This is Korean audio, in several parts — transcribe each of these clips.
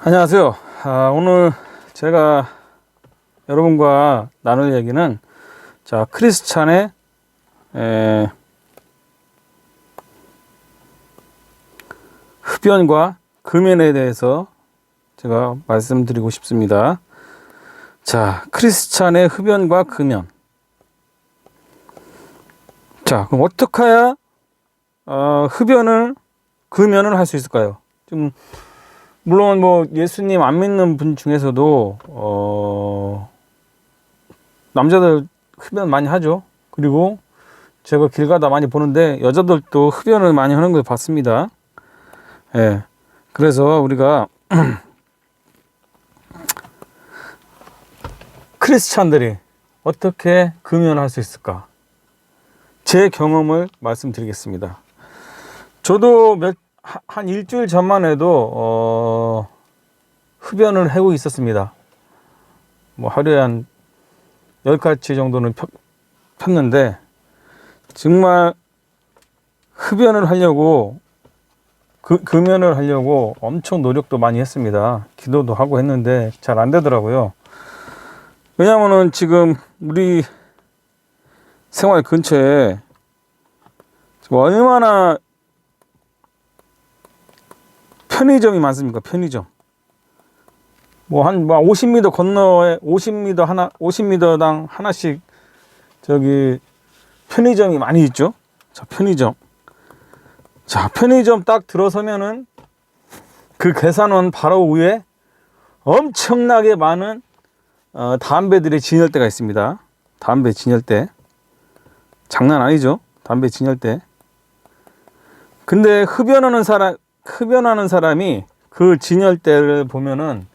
안녕하세요. 오늘 제가 여러분과 나눌 얘기는 크리스찬의 흡연과 금연에 대해서 제가 말씀드리고 싶습니다. 크리스찬의 흡연과 금연. 그럼 어떻게 해야 금연을 할 수 있을까요? 좀 물론 예수님 안 믿는 분 중에서도 남자들 흡연 많이 하죠. 그리고 제가 길 가다 많이 보는데 여자들도 흡연을 많이 하는 걸 봤습니다. 그래서 우리가 크리스찬들이 어떻게 금연할 수 있을까? 제 경험을 말씀드리겠습니다. 저도 한 일주일 전만 해도 흡연을 하고 있었습니다. 하루에 한 10가지 정도는 폈는데, 정말 흡연을 하려고 금연을 하려고 엄청 노력도 많이 했습니다. 기도도 하고 했는데 잘 안 되더라고요. 왜냐면은 지금 우리 생활 근처에 얼마나 편의점이 많습니까? 편의점. 한 50m 건너에 50m당 하나씩 편의점이 많이 있죠. 편의점 딱 들어서면은 그 계산원 바로 위에 엄청나게 많은 담배들의 진열대가 있습니다. 담배 진열대. 장난 아니죠? 담배 진열대. 근데 흡연하는 사람이 그 진열대를 보면은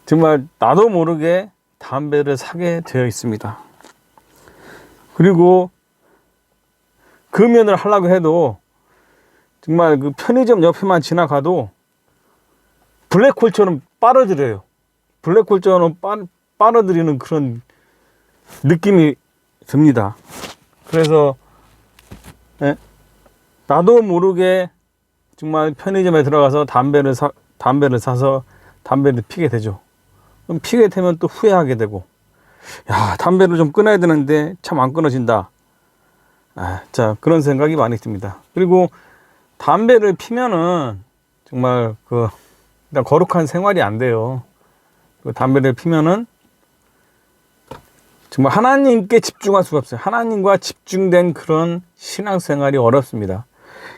정말 나도 모르게 담배를 사게 되어 있습니다. 그리고 금연을 하려고 해도 정말 그 편의점 옆에만 지나가도 블랙홀처럼 빨아들여요. 블랙홀처럼 빨아들이는 그런 느낌이 듭니다. 그래서 나도 모르게 정말 편의점에 들어가서 담배를 사서 담배를 피게 되죠. 그럼 피게 되면 또 후회하게 되고, 담배를 좀 끊어야 되는데 참 안 끊어진다. 그런 생각이 많이 듭니다. 그리고 담배를 피면은 정말 일단 거룩한 생활이 안 돼요. 담배를 피면은 정말 하나님께 집중할 수가 없어요. 하나님과 집중된 그런 신앙생활이 어렵습니다.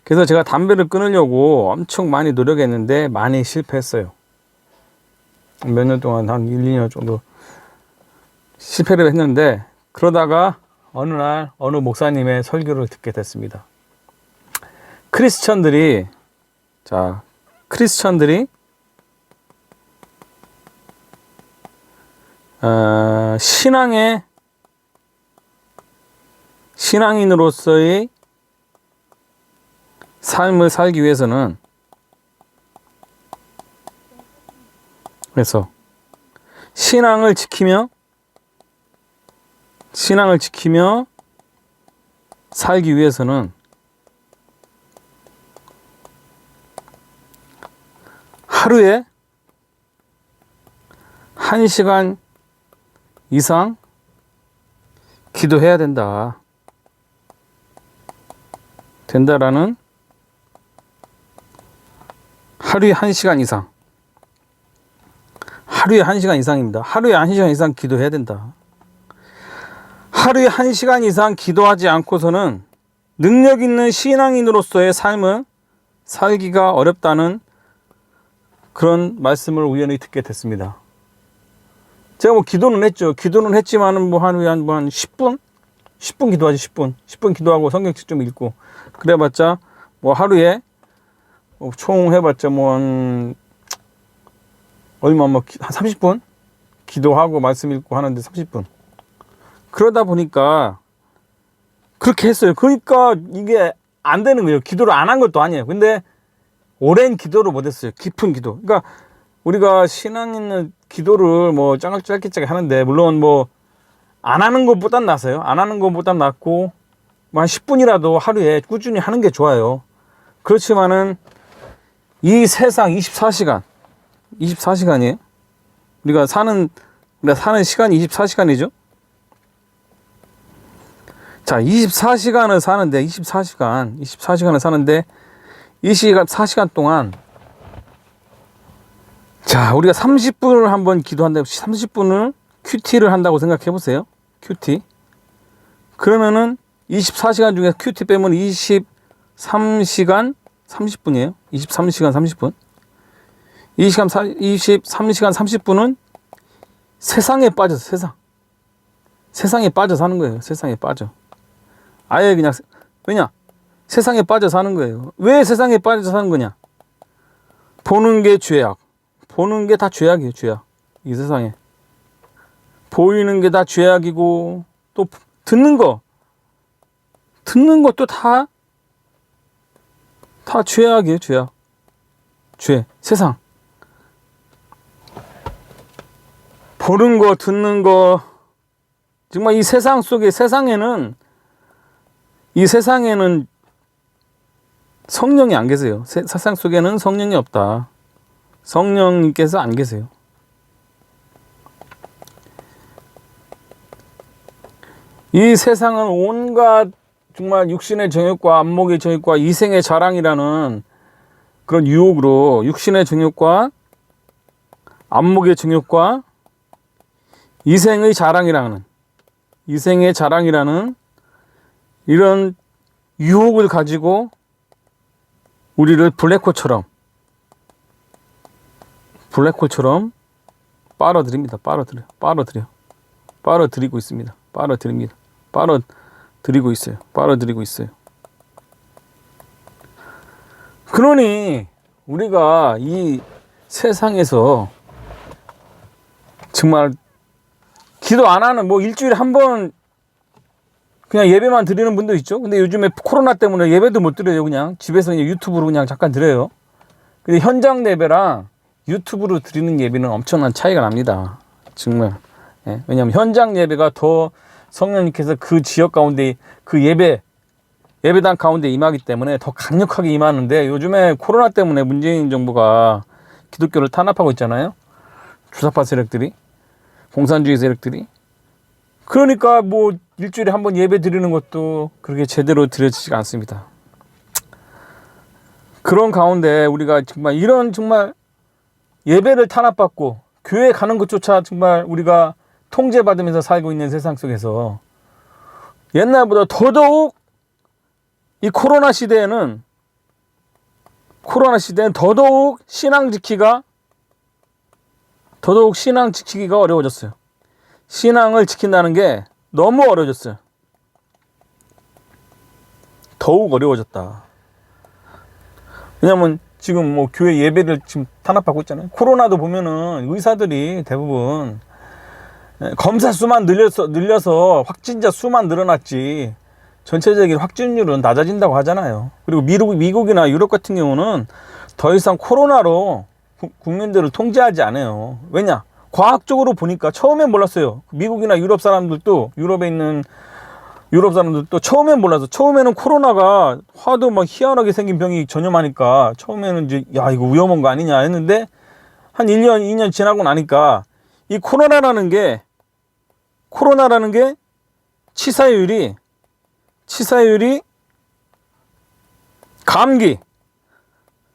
그래서 제가 담배를 끊으려고 엄청 많이 노력했는데 많이 실패했어요. 몇 년 동안 한 1, 2년 정도 실패를 했는데, 그러다가 어느 날 어느 목사님의 설교를 듣게 됐습니다. 크리스천들이 신앙인으로서의 삶을 살기 위해서는, 그래서 신앙을 지키며 살기 위해서는 하루에 1시간 이상 기도해야 된다라는, 하루에 1시간 이상입니다. 하루에 1시간 이상 기도해야 된다. 하루에 1시간 이상 기도하지 않고서는 능력 있는 신앙인으로서의 삶을 살기가 어렵다는 그런 말씀을 우연히 듣게 됐습니다. 제가 기도는 했죠. 기도는 했지만은 하루에 한 10분? 10분 기도하지, 10분. 10분 기도하고 성경책 좀 읽고. 그래봤자 하루에 총 해봤자 한 30분? 기도하고 말씀 읽고 하는데 30분. 그러다 보니까 그렇게 했어요. 그러니까 이게 안 되는 거예요. 기도를 안 한 것도 아니에요. 근데 오랜 기도를 못 했어요. 깊은 기도. 그러니까 우리가 신앙 있는 기도를 짧게 하는데, 물론 안 하는 것보단 낫어요. 안 하는 것보단 낫고, 한 10분이라도 하루에 꾸준히 하는 게 좋아요. 그렇지만은 이 세상 24시간이에요. 우리가 사는 시간이 24시간이죠. 자, 24시간을 사는데 24시간을 사는데 24시간 동안, 자, 우리가 30분을 한번 기도한다고, 30분을 큐티를 한다고 생각해 보세요. 큐티. 그러면은 24시간 중에 큐티 빼면 23시간 30분이에요. 23시간 30분. 23시간 30분은 세상에 빠져서, 세상에 빠져 사는 거예요. 세상에 빠져. 아예 그냥, 왜냐? 세상에 빠져 사는 거예요. 왜 세상에 빠져 사는 거냐? 보는 게 죄악. 보는 게 다 죄악이에요. 죄악. 이 세상에. 보이는 게 다 죄악이고, 또 듣는 것도 다 죄악이에요. 죄악. 죄. 세상. 보는 거, 듣는 거, 정말 이 세상 속에, 세상에는 성령이 안 계세요. 세상 속에는 성령이 없다. 성령님께서 안 계세요. 이 세상은 온갖 정말 육신의 정욕과 안목의 정욕과 이생의 자랑이라는 그런 유혹으로, 육신의 정욕과 안목의 정욕과 이생의 자랑이라는 이런 유혹을 가지고 우리를 블랙홀처럼 빨아들입니다. 빨아들이고 있습니다. 빨아들이고 있어요. 그러니 우리가 이 세상에서 정말 기도 안 하는, 뭐 일주일에 한 번 그냥 예배만 드리는 분도 있죠. 근데 요즘에 코로나 때문에 예배도 못 드려요. 그냥 집에서 그냥 유튜브로 그냥 잠깐 드려요. 근데 현장 예배랑 유튜브로 드리는 예배는 엄청난 차이가 납니다. 정말. 예. 왜냐하면 현장 예배가 더 성령님께서 그 지역 가운데, 그 예배당 가운데 임하기 때문에 더 강력하게 임하는데, 요즘에 코로나 때문에 문재인 정부가 기독교를 탄압하고 있잖아요. 주사파 세력들이, 공산주의 세력들이. 그러니까 뭐 일주일에 한 번 예배 드리는 것도 그렇게 제대로 드려지지가 않습니다. 그런 가운데 우리가 정말 예배를 탄압받고 교회 가는 것조차 정말 우리가 통제받으면서 살고 있는 세상 속에서 옛날보다 더더욱 이 코로나 시대에는 더더욱 신앙 지키기가 어려워졌어요. 신앙을 지킨다는 게 너무 어려워졌어요. 더욱 어려워졌다. 왜냐면 지금 뭐 교회 예배를 지금 탄압받고 있잖아요. 코로나도 보면은 의사들이 대부분 검사 수만 늘려서 확진자 수만 늘어났지 전체적인 확진율은 낮아진다고 하잖아요. 그리고 미국이나 유럽 같은 경우는 더 이상 코로나로 국민들을 통제하지 않아요. 왜냐? 과학적으로 보니까 처음엔 몰랐어요. 미국이나 유럽 사람들도, 유럽에 있는 유럽 사람들도 처음엔 몰라서, 처음에는 코로나가 화도 막 희한하게 생긴 병이 전염하니까 처음에는 이제 야 이거 위험한 거 아니냐 했는데 한 1년 2년 지나고 나니까 이 코로나라는 게 치사율이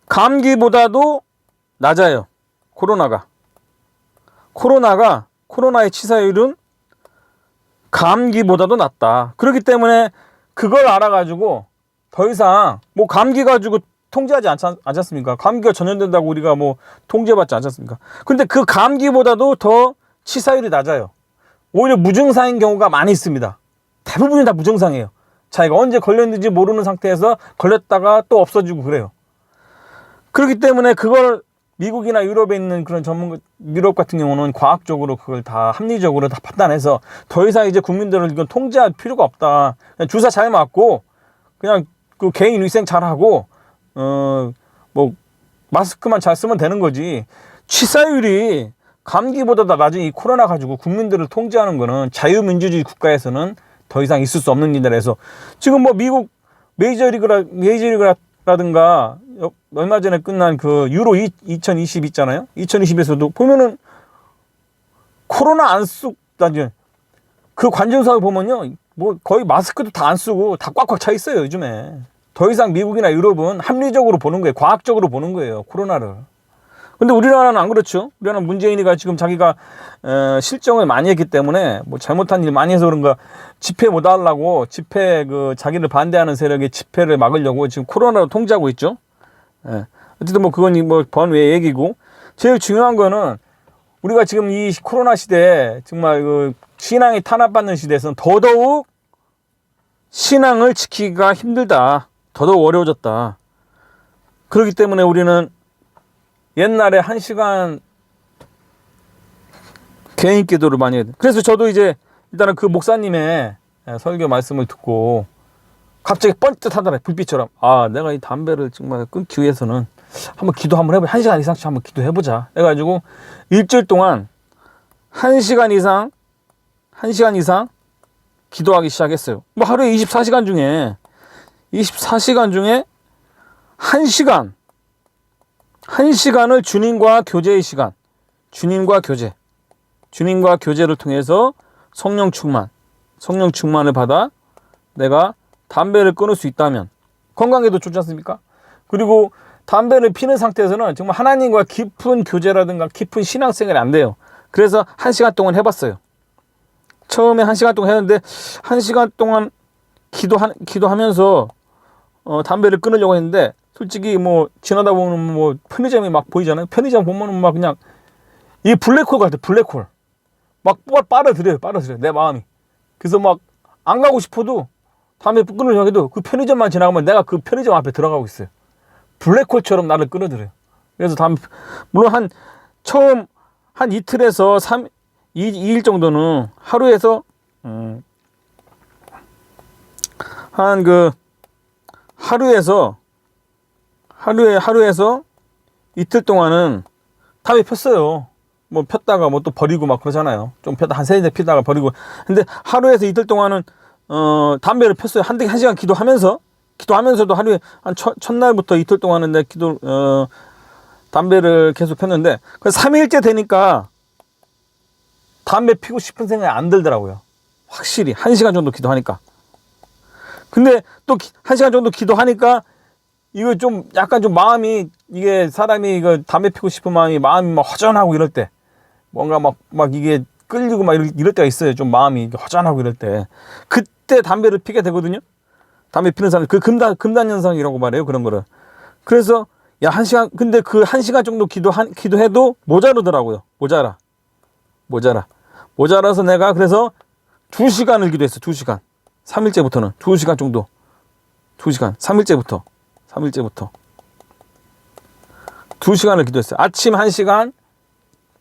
감기보다도 낮아요. 코로나의 치사율은 감기보다도 낮다. 그렇기 때문에 그걸 알아가지고 더 이상 뭐 감기 가지고 통제하지 않았습니까? 감기가 전염된다고 우리가 뭐 통제받지 않았습니까? 근데 그 감기보다도 더 치사율이 낮아요. 오히려 무증상인 경우가 많이 있습니다. 대부분이 다 무증상이에요. 자기가 언제 걸렸는지 모르는 상태에서 걸렸다가 또 없어지고 그래요. 그렇기 때문에 그걸 미국이나 유럽에 있는 그런 유럽 같은 경우는 과학적으로 그걸 다 합리적으로 다 판단해서 더 이상 이제 국민들을 이건 통제할 필요가 없다. 그냥 주사 잘 맞고 그냥 그 개인 위생 잘 하고 뭐 마스크만 잘 쓰면 되는 거지. 치사율이 감기보다 더 낮은 이 코로나 가지고 국민들을 통제하는 거는 자유민주주의 국가에서는 더 이상 있을 수 없는 일이라 해서 지금 뭐 미국 메이저리그나 라든가 얼마 전에 끝난 그 유로 2020 있잖아요. 2020에서도 보면은 코로나 안 쓰고 그 관중석을 보면요, 뭐 거의 마스크도 다 안 쓰고 다 꽉꽉 차 있어요 요즘에. 더 이상 미국이나 유럽은 합리적으로 보는 거예요. 과학적으로 보는 거예요, 코로나를. 근데 우리나라는 안 그렇죠. 우리나라는 문재인이가 지금 자기가 실정을 많이 했기 때문에 뭐 잘못한 일 많이 해서 그런가 집회 못 하려고, 집회 그 자기를 반대하는 세력의 집회를 막으려고 지금 코로나로 통제하고 있죠. 예. 어쨌든 뭐 그건 뭐 번외 얘기고, 제일 중요한 거는 우리가 지금 이 코로나 시대에 정말 그 신앙이 탄압받는 시대에서는 더더욱 신앙을 지키기가 힘들다. 더더욱 어려워졌다. 그렇기 때문에 우리는 옛날에 1시간 개인 기도를 많이 해요. 그래서 저도 이제 일단은 그 목사님의 설교 말씀을 듣고 갑자기 뻔듯 하더라고요. 불빛처럼. 아, 내가 이 담배를 정말 끊기 위해서는 한번 기도 한번 해보자. 1시간 이상씩 한번 기도해보자. 해가지고 일주일 동안 1시간 이상 기도하기 시작했어요. 뭐 하루에 24시간 중에 1시간을 주님과 교제의 시간, 주님과 교제를 통해서 성령 충만을 받아 내가 담배를 끊을 수 있다면 건강에도 좋지 않습니까? 그리고 담배를 피는 상태에서는 정말 하나님과 깊은 교제라든가 깊은 신앙생활이 안 돼요. 그래서 1시간 동안 해봤어요. 처음에 1시간 동안 했는데 1시간 동안 기도하면서 담배를 끊으려고 했는데, 솔직히 뭐 지나다 보면 뭐 편의점이 막 보이잖아요. 편의점 보면은 막 그냥 이 블랙홀 같아. 블랙홀 막 빨아들여요 내 마음이. 그래서 막 안 가고 싶어도 담배 끊으려고 해도 그 편의점만 지나가면 내가 그 편의점 앞에 들어가고 있어요. 블랙홀처럼 나를 끌어들여요. 그래서 물론 처음 한 이틀에서 2일 정도는 하루에서 하루에서 이틀 동안은 담배 폈어요. 뭐 폈다가 뭐 또 버리고 막 그러잖아요. 좀 폈다 한 3대 피다가 버리고. 근데 하루에서 이틀 동안은 담배를 폈어요. 1시간 기도하면서도 하루에 한 첫날부터 이틀 동안은 내 담배를 계속 폈는데, 3일째 되니까 담배 피고 싶은 생각이 안 들더라고요. 확실히 1시간 정도 기도하니까. 근데 또 1시간 정도 기도하니까 이거 좀 약간 좀 마음이, 이게 사람이 이거 담배 피고 싶은 마음이 막 허전하고 이럴 때, 뭔가 막 이게 끌리고 막 이럴 때가 있어요. 좀 마음이 허전하고 이럴 때, 그때 담배를 피게 되거든요. 담배 피는 사람, 그 금단 현상이라고 말해요, 그런 거를. 그래서 야, 1시간, 근데 그 1시간 정도 기도해도 모자르더라고요. 모자라서 내가 그래서 2시간을 기도했어. 2시간. 3일째부터는 2시간 정도. 2시간. 3일째부터 2시간을 기도했어요. 아침 1시간,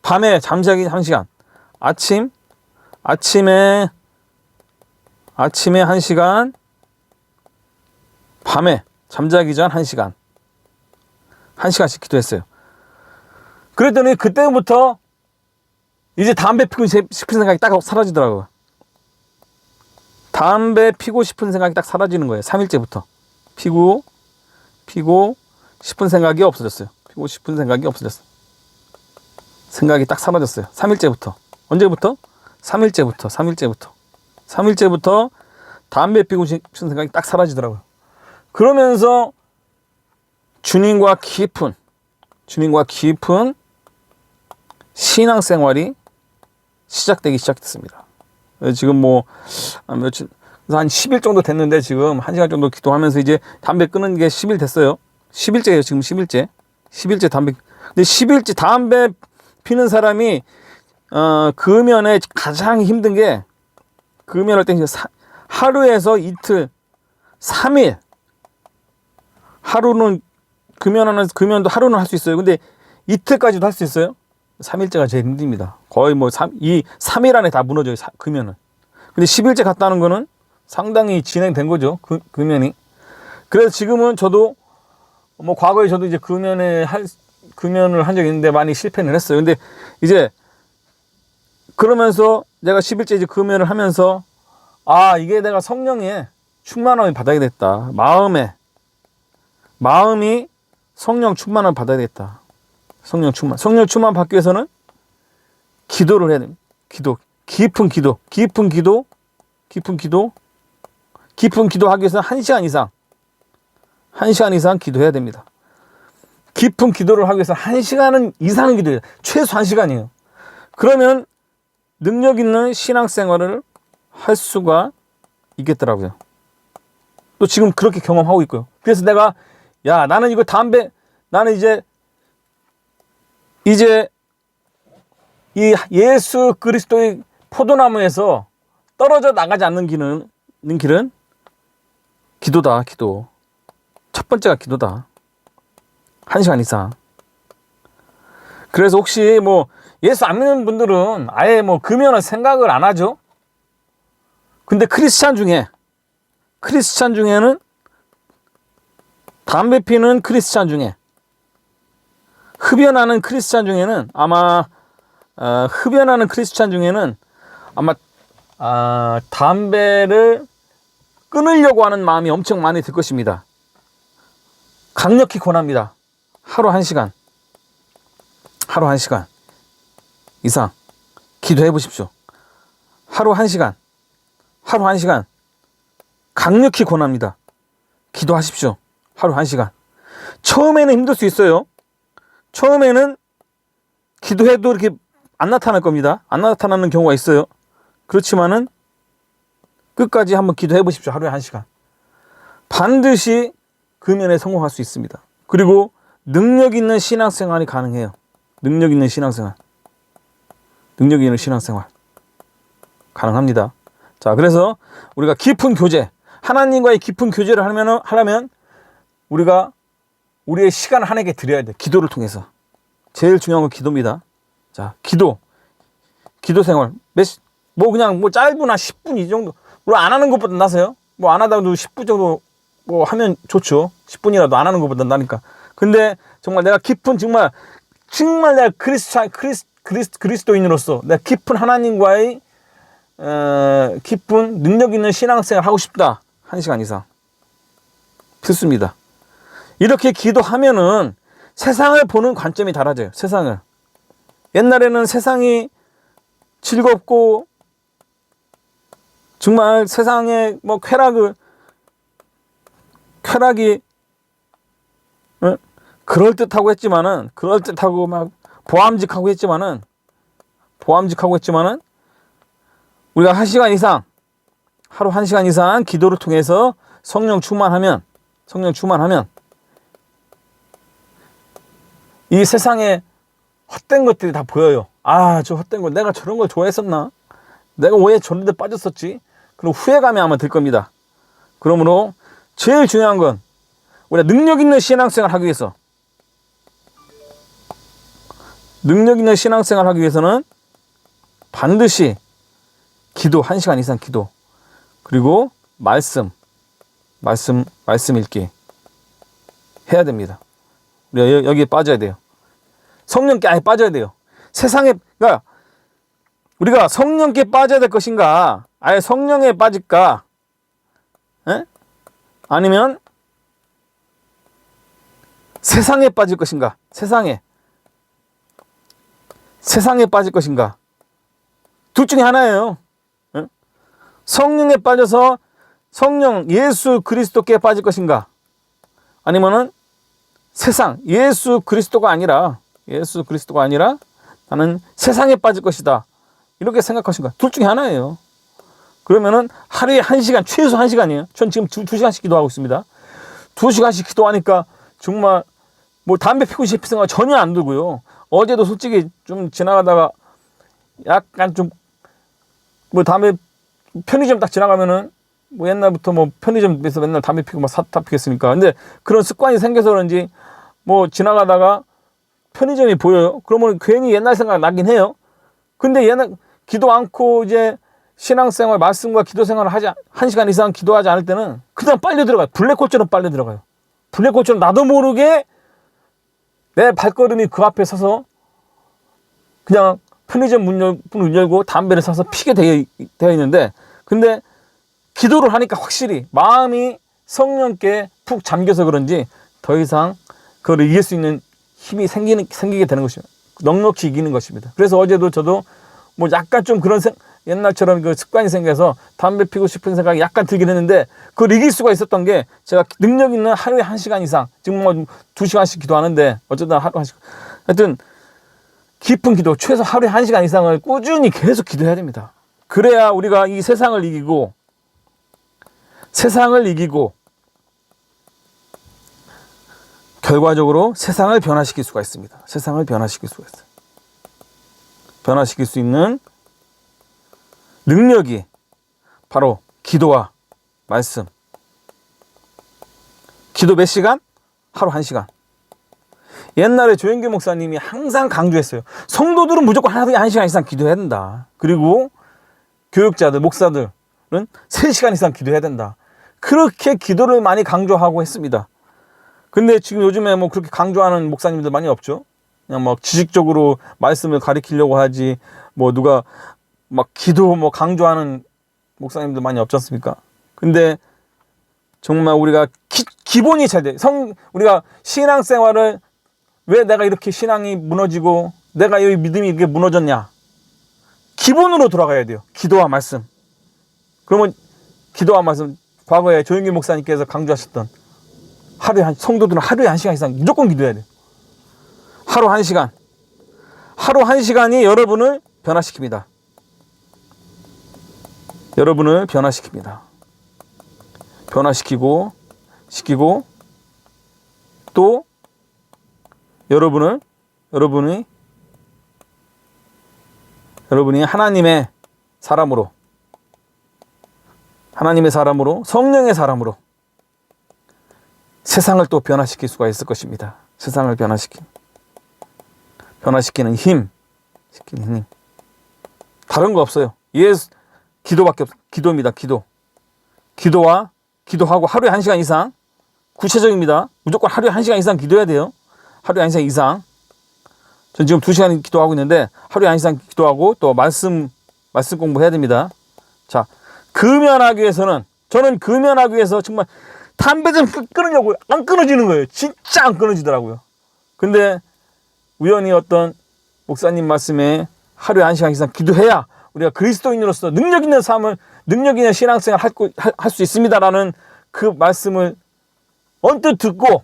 밤에 잠자기 1시간. 아침에 1시간, 밤에 잠자기 전 1시간. 1시간씩 기도했어요. 그랬더니 그때부터 이제 담배 피고 싶은 생각이 딱 사라지더라고요. 담배 피고 싶은 생각이 딱 사라지는 거예요. 3일째부터. 피고 싶은 생각이 없어졌어요. 생각이 딱 사라졌어요. 3일째부터. 언제부터? 3일째부터 담배 피고 싶은 생각이 딱 사라지더라고요. 그러면서 주님과 깊은 신앙생활이 시작되기 시작했습니다. 지금 뭐 며칠, 한 10일 정도 됐는데, 지금 1시간 정도 기도하면서 이제 담배 끊은 게 10일 됐어요. 10일째예요. 지금 10일째 담배. 근데 10일째 담배 피는 사람이 금연에 가장 힘든 게, 금연할 때 하루에서 이틀, 3일. 하루는 금연도 하루는 할 수 있어요. 근데 이틀까지도 할 수 있어요. 3일째가 제일 힘듭니다. 거의 뭐 3일 안에 다 무너져요, 금연은. 근데 10일째 갔다는 거는 상당히 진행된 거죠, 금연이. 그래서 지금은 저도 뭐 과거에 저도 이제 금연을 한 적이 있는데 많이 실패를 했어요. 근데 이제 그러면서 내가 10일째 이제 금연을 하면서, 아, 이게 내가 성령의 충만함을 받아야 됐다. 마음이 성령 충만을 받아야 겠다. 성령 충만 받기 위해서는 기도를 해야 됩니다. 깊은 기도하기 위해서는 1시간 이상 기도해야 됩니다. 깊은 기도를 하기 위해서 1시간 이상은 기도해요. 최소 1시간이에요. 그러면 능력 있는 신앙생활을 할 수가 있겠더라고요. 또 지금 그렇게 경험하고 있고요. 그래서 내가 나는 이거 나는 이제 이 예수 그리스도의 포도나무에서 떨어져 나가지 않는 길은 기도다. 기도. 첫 번째가 기도다. 1시간 이상. 그래서 혹시 예수 안 믿는 분들은 아예 금연을 생각을 안 하죠. 근데 크리스찬 중에는 담배 피는 크리스찬 중에 흡연하는 크리스찬 중에는 아마 담배를 끊으려고 하는 마음이 엄청 많이 들 것입니다. 강력히 권합니다. 하루 1시간 이상 기도해 보십시오. 하루 1시간 강력히 권합니다. 기도하십시오. 하루 1시간. 처음에는 힘들 수 있어요. 처음에는 기도해도 이렇게 안 나타날 겁니다. 안 나타나는 경우가 있어요. 그렇지만은 끝까지 한번 기도해 보십시오. 하루에 1시간. 반드시 금연에 성공할 수 있습니다. 그리고 능력 있는 신앙생활이 가능해요. 능력 있는 신앙생활 가능합니다. 자, 그래서 우리가 깊은 교제, 하나님과의 깊은 교제를 하려면 우리가 우리의 시간을 하나님께 드려야 돼. 기도를 통해서. 제일 중요한 건 기도입니다. 자, 기도 생활. 그냥 짧으나 10분 이 정도. 물론 안 하는 것보다 나서요. 안 하다가도 10분 정도 하면 좋죠. 10분이라도 안 하는 것보다 나니까. 근데 정말 내가 정말 내가 그리스도인으로서 내가 깊은 하나님과의 깊은 능력 있는 신앙생활 하고 싶다. 1시간 이상. 필수입니다. 이렇게 기도하면은 세상을 보는 관점이 달라져요. 세상을. 옛날에는 세상이 즐겁고 정말 세상에 쾌락이 그럴듯하고 막 보암직하고 했지만은 우리가 1시간 이상, 하루 1시간 이상 기도를 통해서 성령 충만하면 이 세상에 헛된 것들이 다 보여요. 저 헛된 걸 내가 저런 걸 좋아했었나? 내가 왜 저런 데 빠졌었지? 그리고 후회감이 아마 들 겁니다. 그러므로 제일 중요한 건 우리가 능력 있는 신앙생활 하기 위해서는 반드시 기도, 1시간 이상 기도, 그리고 말씀 읽기 해야 됩니다. 우리가 여기에 빠져야 돼요. 성령께 아예 빠져야 돼요. 그러니까 우리가 성령께 빠져야 될 것인가, 아예 성령에 빠질까, 아니면 세상에 빠질 것인가, 세상에 빠질 것인가. 둘 중에 하나예요. 성령에 빠져서 예수 그리스도께 빠질 것인가, 아니면은 예수 그리스도가 아니라 나는 세상에 빠질 것이다, 이렇게 생각하신가. 둘 중에 하나예요. 그러면은 하루에 1시간, 최소 1시간이에요. 전 지금 2시간씩 기도하고 있습니다. 2시간씩 기도하니까 정말 담배 피고 싶은 생각 전혀 안 들고요. 어제도 솔직히 좀 지나가다가 약간 담배 편의점 딱 지나가면은 옛날부터 편의점에서 맨날 담배 피고 사다 피겠으니까. 근데 그런 습관이 생겨서 그런지 지나가다가 편의점이 보여요. 그러면 괜히 옛날 생각 나긴 해요. 근데 기도 않고 이제 신앙생활, 말씀과 기도 생활을 1시간 이상 기도하지 않을 때는 그냥 빨려 들어가요. 블랙홀처럼 빨려 들어가요. 블랙홀처럼 나도 모르게 내 발걸음이 그 앞에 서서 그냥 편의점 문을 열고 담배를 사서 피게 되어 있는데, 근데 기도를 하니까 확실히 마음이 성령께 푹 잠겨서 그런지 더 이상 그걸 이길 수 있는 힘이 생기게 되는 것입니다. 넉넉히 이기는 것입니다. 그래서 어제도 저도 뭐 약간 좀 그런 옛날처럼 그 습관이 생겨서 담배 피고 싶은 생각이 약간 들긴 했는데 그걸 이길 수가 있었던 게 제가 능력 있는 하루에 1시간 이상, 지금 뭐 2시간씩 기도하는데 어쨌든 하루 1시간. 하여튼 깊은 기도, 최소 하루에 1시간 이상을 꾸준히 계속 기도해야 됩니다. 그래야 우리가 이 세상을 이기고 결과적으로 세상을 변화시킬 수가 있습니다. 세상을 변화시킬 수가 있어요. 변화시킬 수 있는 능력이 바로 기도와 말씀. 기도 몇 시간? 하루 1시간. 옛날에 조영규 목사님이 항상 강조했어요. 성도들은 무조건 하루에 1시간 이상 기도해야 된다. 그리고 교육자들, 목사들은 3시간 이상 기도해야 된다. 그렇게 기도를 많이 강조하고 했습니다. 근데 지금 요즘에 뭐 그렇게 강조하는 목사님들 많이 없죠. 그냥 막 지식적으로 말씀을 가리키려고 하지, 뭐 누가 막 기도 뭐 강조하는 목사님들 많이 없지 않습니까? 근데 정말 우리가 기본이 잘 돼. 우리가 신앙생활을 왜 내가 이렇게 신앙이 무너지고 내가 이 믿음이 이렇게 무너졌냐? 기본으로 돌아가야 돼요. 기도와 말씀. 그러면 기도와 말씀, 과거에 조영규 목사님께서 강조하셨던 성도들은 하루에 1시간 이상 무조건 기도해야 돼요. 하루 1시간. 하루 1시간이 여러분을 변화시킵니다. 여러분을 변화시킵니다. 변화시키고 또 여러분이 하나님의 사람으로 성령의 사람으로 세상을 또 변화시킬 수가 있을 것입니다. 세상을 변화시키는 힘. 다른 거 없어요. 기도밖에 없어요. 기도입니다. 기도하고 하루에 1시간 이상, 구체적입니다. 무조건 하루에 1시간 이상 기도해야 돼요. 하루에 1시간 이상. 전 지금 2시간 기도하고 있는데 하루에 1시간 기도하고 또 말씀 공부해야 됩니다. 자, 저는 금연하기 위해서 정말 담배 좀 끊으려고 안 끊어지는 거예요. 진짜 안 끊어지더라고요. 근데 우연히 어떤 목사님 말씀에 하루에 1시간 이상 기도해야 우리가 그리스도인으로서 능력 있는 삶을, 능력 있는 신앙생활 할 수 있습니다라는 그 말씀을 언뜻 듣고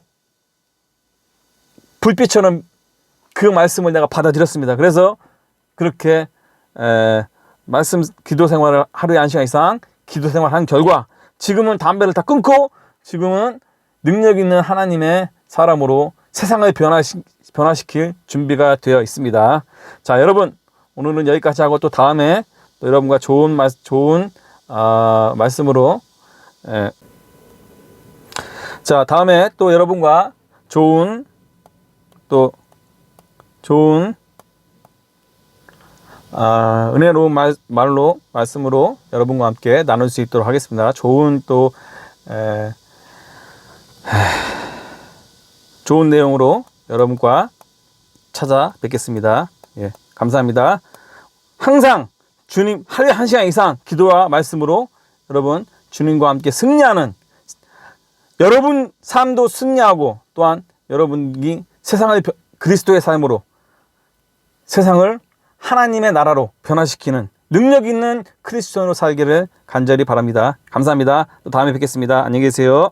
불빛처럼 그 말씀을 내가 받아들였습니다. 그래서 그렇게 기도 생활을 하루에 1시간 이상 기도 생활한 결과 지금은 담배를 다 끊고 지금은 능력 있는 하나님의 사람으로 세상을 변화시킬 준비가 되어 있습니다. 자, 여러분, 오늘은 여기까지 하고 또 다음에 또 여러분과 좋은 말씀으로 자, 다음에 또 여러분과 좋은 은혜로운 말씀으로 여러분과 함께 나눌 수 있도록 하겠습니다. 좋은 내용으로 여러분과 찾아뵙겠습니다. 예, 감사합니다. 항상 주님 하루에 1시간 이상 기도와 말씀으로 여러분 주님과 함께 승리하는, 여러분 삶도 승리하고 또한 여러분이 세상을 그리스도의 삶으로 세상을 하나님의 나라로 변화시키는 능력 있는 크리스천으로 살기를 간절히 바랍니다. 감사합니다. 또 다음에 뵙겠습니다. 안녕히 계세요.